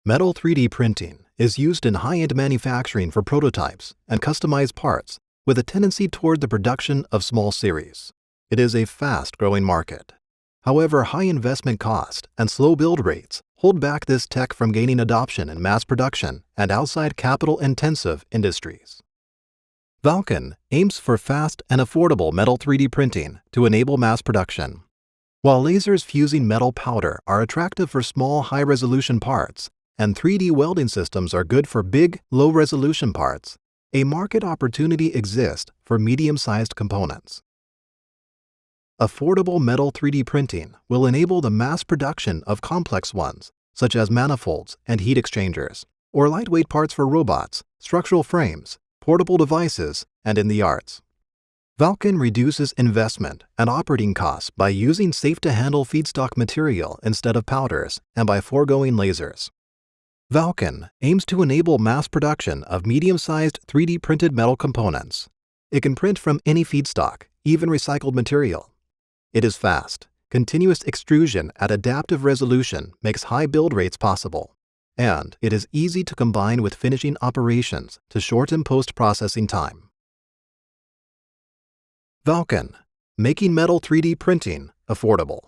Metal 3D printing is used in high-end manufacturing for prototypes and customized parts with a tendency toward the production of small series. It is a fast-growing market. However, high investment cost and slow build rates hold back this tech from gaining adoption in mass production and outside capital-intensive industries. ValCUN aims for fast and affordable metal 3D printing to enable mass production. While lasers fusing metal powder are attractive for small, high-resolution parts, and 3D welding systems are good for big, low-resolution parts, a market opportunity exists for medium-sized components. Affordable metal 3D printing will enable the mass production of complex ones, such as manifolds and heat exchangers, or lightweight parts for robots, structural frames, portable devices, and in the arts. ValCUN reduces investment and operating costs by using safe-to-handle feedstock material instead of powders and by foregoing lasers. ValCUN aims to enable mass production of medium-sized 3D printed metal components. It can print from any feedstock, even recycled material. It is fast. Continuous extrusion at adaptive resolution makes high build rates possible. And it is easy to combine with finishing operations to shorten post-processing time. ValCUN, making metal 3D printing affordable.